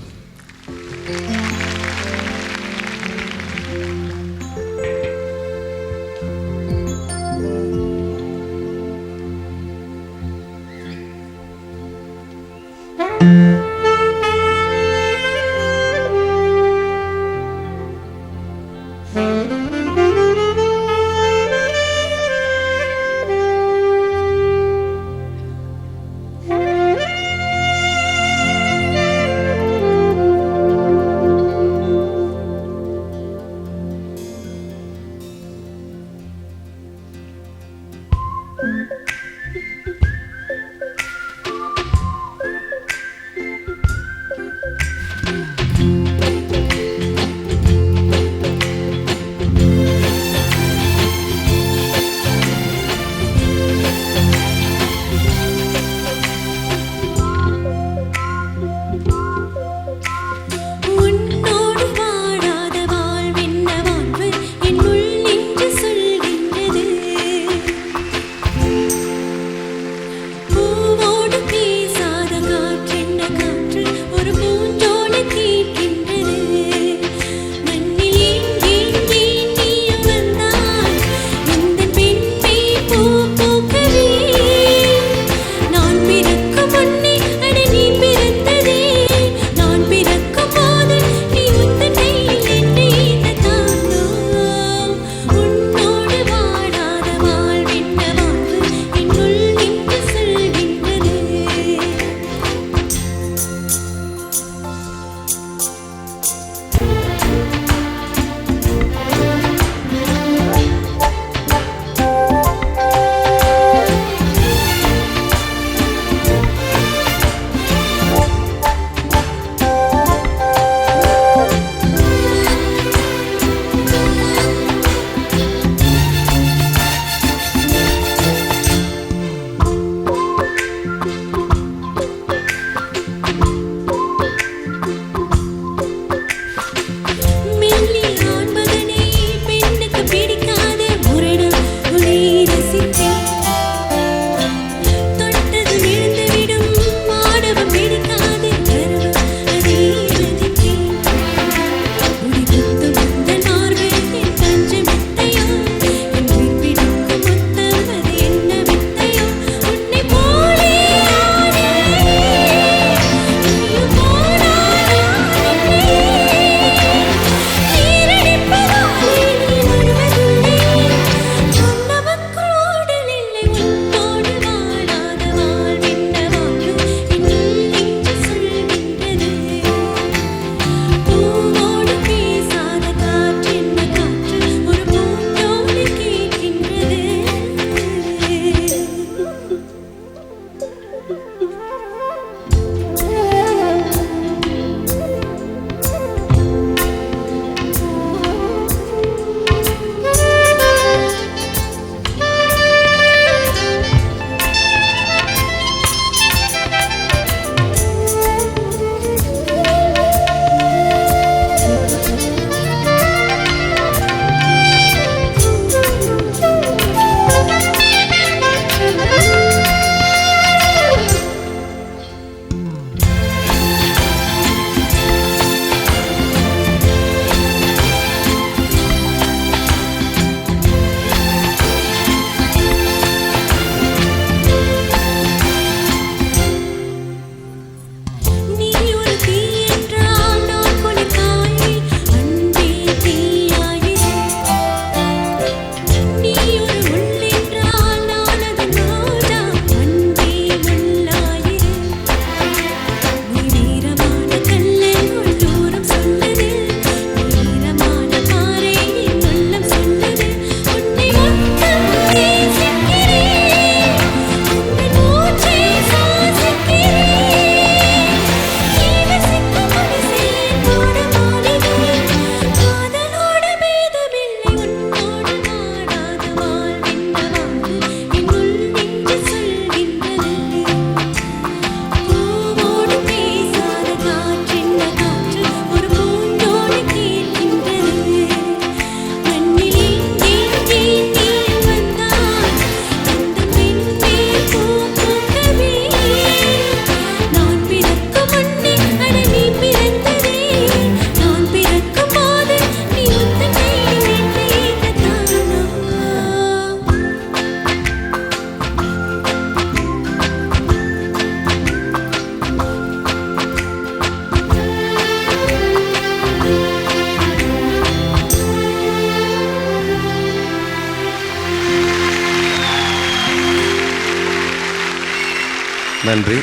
நன்றி.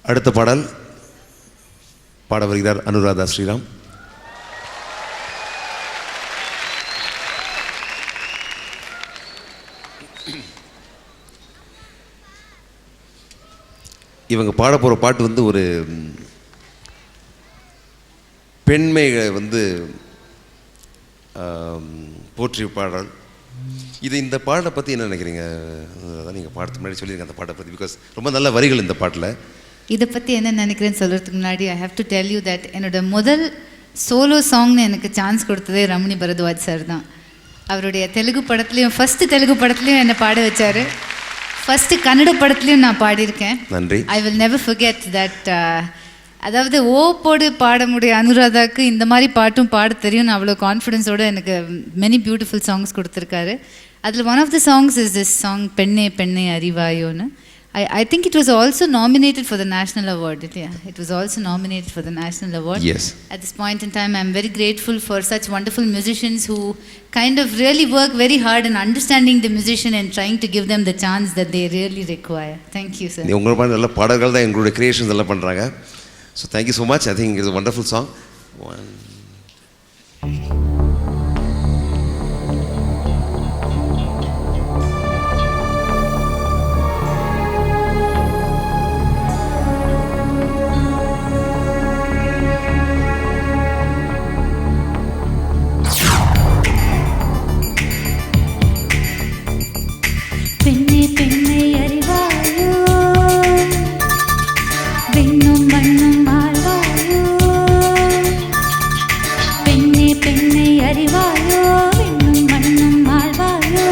அடுத்த பாடல் பாட வருகிறார் அனுராதா ஸ்ரீராம். இவங்க பாட போகிற பாட்டு வந்து ஒரு பெண்மையை வந்து போற்றி பாடல். இந்த பாட்டை பற்றி என்ன நினைக்கிறீங்க? அதான் நீங்கள் பாடத்துக்கு முன்னாடி சொல்லியிருங்க அந்த பாட்டை பற்றி. பிகாஸ் ரொம்ப நல்ல வரிகள் இந்த பாட்டில். இதை பற்றி என்ன நினைக்கிறேன்னு சொல்கிறதுக்கு முன்னாடி I have to tell you that என்னோட முதல் சோலோ சாங்னு எனக்கு சான்ஸ் கொடுத்ததே ரமணி பரத்வாஜ் சார் தான். அவருடைய தெலுங்கு படத்துலையும் ஃபஸ்ட்டு தெலுங்கு படத்துலையும் என்னை பாட வச்சார். ஃபஸ்ட்டு கன்னட படத்துலையும் நான் பாடியிருக்கேன். நன்றி. I will never forget that. அதாவது போடு பாட முடிய அனுராதாக்கு இந்த மாதிரி பாட்டும் பாட தெரியும்னு அவ்வளோ கான்ஃபிடென்ஸோடு எனக்கு மெனி பியூட்டிஃபுல் சாங்ஸ் கொடுத்துருக்காரு. அதில் one of the songs is this song பெண்ணே பெண்ணே அறிவாயோன்னு. I think it was also nominated for the national award. It was also nominated for the national award. Yes. At this point in time, I'm very grateful for such wonderful musicians who kind of really work very hard in understanding the musician and trying to give them the chance that they really require. Thank you, sir. உங்களோட பாட நல்ல பாடல்கள் தான் எங்களுடைய கிரியேஷன்ஸ் எல்லாம் பண்ணுறாங்க. So thank you so much. I think it's wonderful song. பெண்ணே பெண்ணை அறிவாயோ வெண்ணும் மண்ணும் ஆழ்வாயோ பெண்ணே பெண்ணை அறிவாயோ வெண்ணும் மண்ணும் ஆழ்வாயோ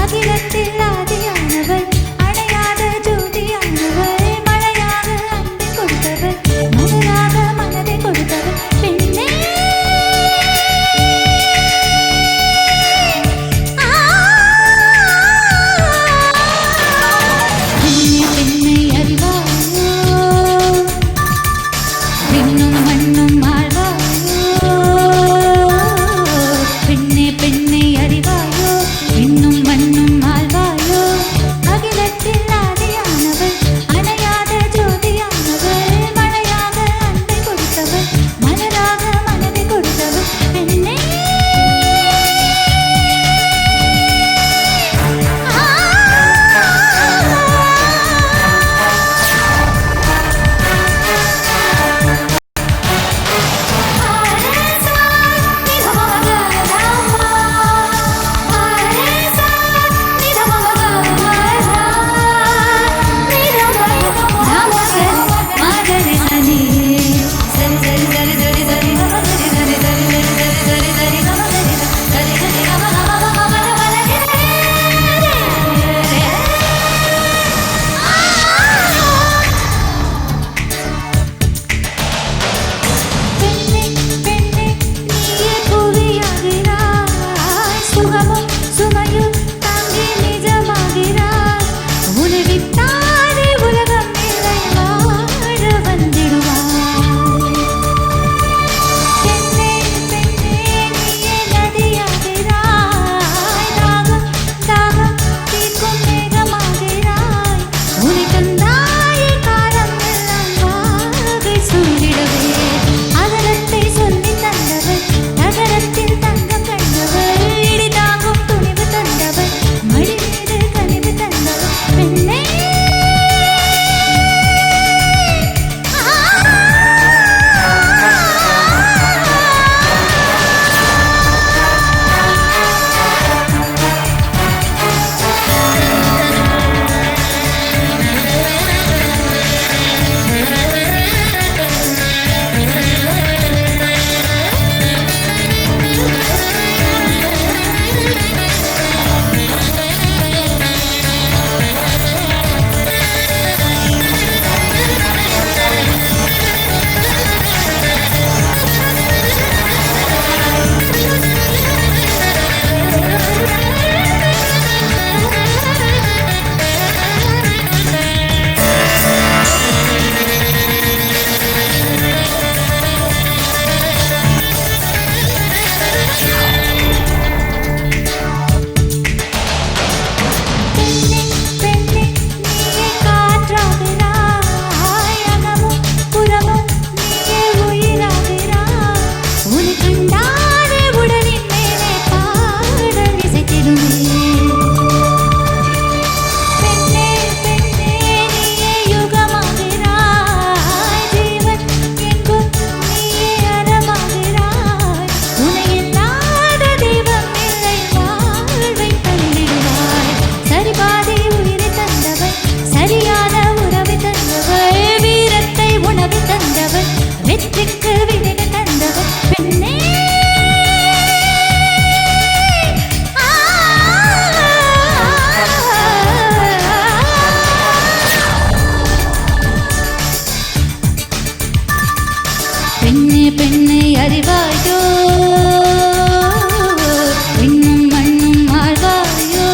அகிலத்தில் ஆதியானவள் அணையாத ஜோதியானவள் மழையாக அன்பை கொடுத்தவள் மலராக மனதை கொடுத்தவள் பெண்ணே பெண்ணை அறிவாயோ பெண்ணும் மண்ணும் ஆழ்வாயோ பெண்ணே பெண்ணை அறிவாயோ பெண்ணும் மண்ணும் ஆழ்வாயோ அகிலத்தில் ஆதியானவள் அணையாத ஜோதியானவள் மழையாக அன்பை கொடுத்தவள் மலராக மனதை கொடுத்தவள் பெண்ணே பெண்ணே பெண்ணே நீயே புவியாகிறாய் சுகமும் சுமையும் தாங்கி நிஜமாகிறாய் உன்னை விட்டாதே உலகம் இல்லை வாழ வந்திடுவாய் பெண்ணை அறிவாயோ இன்னும் மண்ணும் ஆழ்வாயோ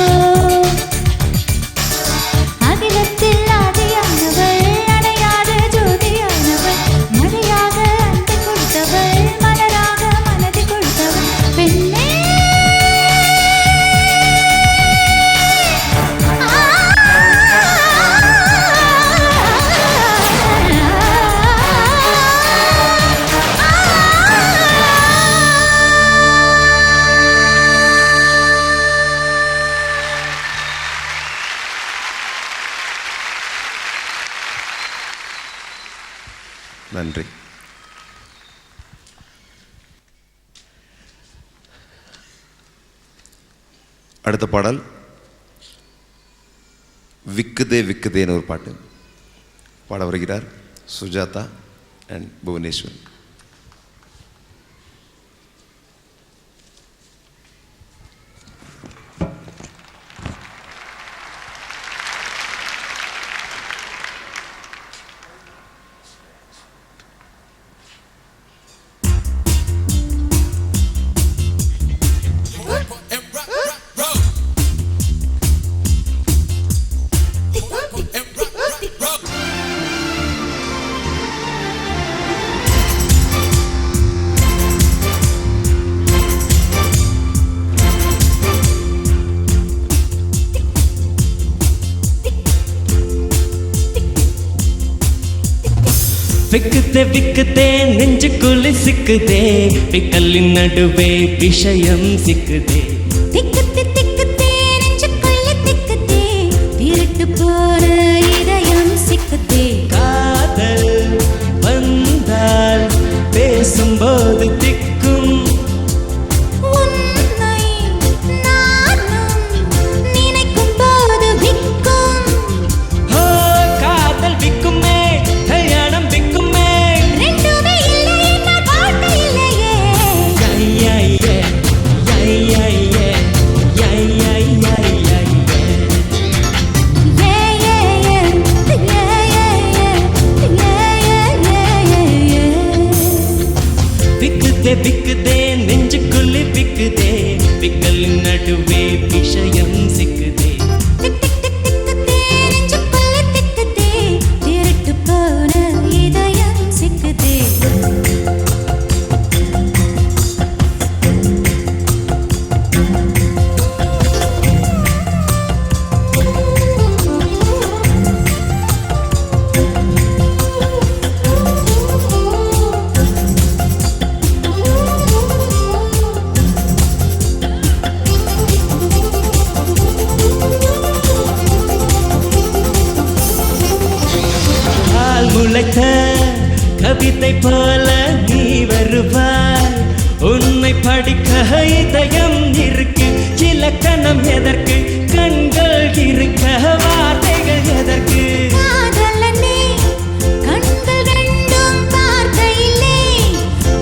அகிலத்தில் ஆதியானவள் அணையாத ஜோதியானவள் மழையாக அன்பை கொடுத்தவள் மலராக மனதை கொடுத்தவள் பெண்ணே நன்றி. அடுத்த பாடல் விக்குதே விக்குதேன்னு ஒரு பாட்டு பாட வருகிறார் சுஜாதா அண்ட் புவனேஸ்வர். விக்குதே விக்குதே நெஞ்சுக்குள்ளே சிக்குதே விக்கலின் நடுவே விஷயம் சிக்குதே திக்குதே திக்குதே நெஞ்சுக்குள்ளே திக்குதே திருட்டு போன இதயம் சிக்குதே காதல் வந்தால் பேசும்போது திக்கும் உன்னை நானும் நினைக்கும் போது விக்கும் ஓ காதல் விக்குமே கல்யாணம் விக்குமே ரெண்டுமே இல்லை என்ன வாழ்க்கை இல்லையே யை விக்குதே விக்குதே நெஞ்சுக்குள்ளே விக்குதே விக்கலின் நடுவே விஷயம் சிக்குதே திக்குதே நெஞ்சுக்குள்ளே திக்குதே திருட்டு போன இதயம் சிக்குதே முளைத்த கவிதை போல நீ வருவாய் உன்னை படிக்க இதயம் இருக்கு இலக்கணம் எதற்கு கண்கள் இருக்க வார்த்தைகள் எதற்கு காதலனே கண்கள் ரெண்டும் பார்க்கையிலே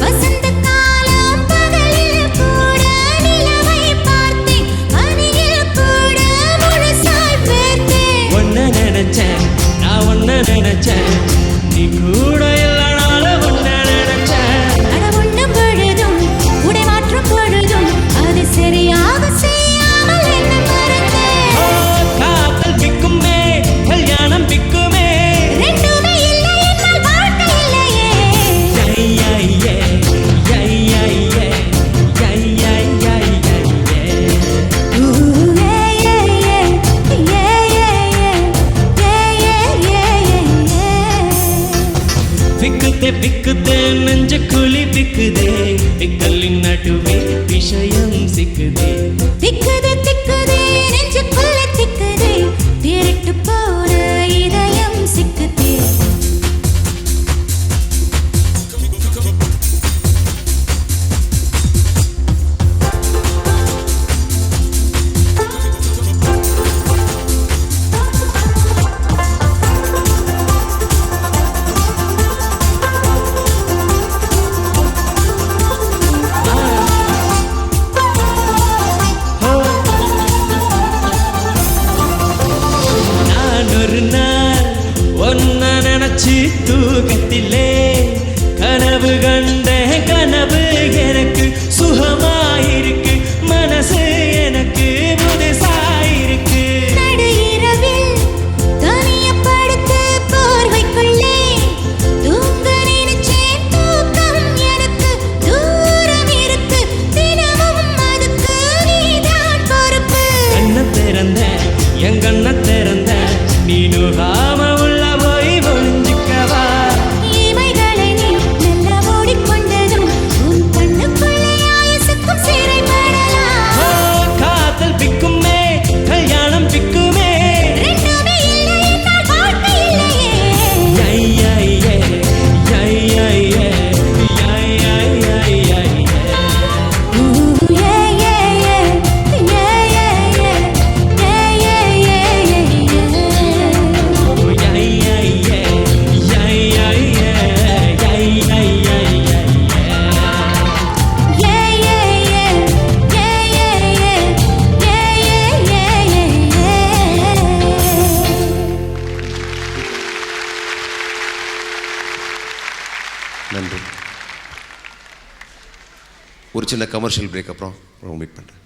வசந்த காலம் பகலில் கூட நிலவை பார்த்தேன் பனியில் கூட முழுசாய் பார்த்தேன் ஒன்ன நினைச்சேன் நான் ஒன்ன நினைச்சேன் நீ கூட இல்லனால ஒன்ன நினைச்சேன் அட ஒண்ணும் பொழுதும் உடை மாற்றும் பொழுதும் அது சரியாக செய்யாமல் என்ன மறந்தேன் ஓ காதல் விக்குமே கல்யாணம் விக்குமே ரெண்டுமே இல்லை என்னால் வாழ்க்கை இல்லையே விக்குதே விக்குதே நெஞ்சு குழி விக்குதே விக்கலின் நடுவே விஷயம் சிக்குதே திக்குதே திக்குதே நெஞ்சுக்குள்ளே திக்குதே திருட்டு போன இதயம் சிக்குதே ஒரு சின்ன கமர்ஷியல் பிரேக் அப்புறம் மீட் பண்ணுறேன்.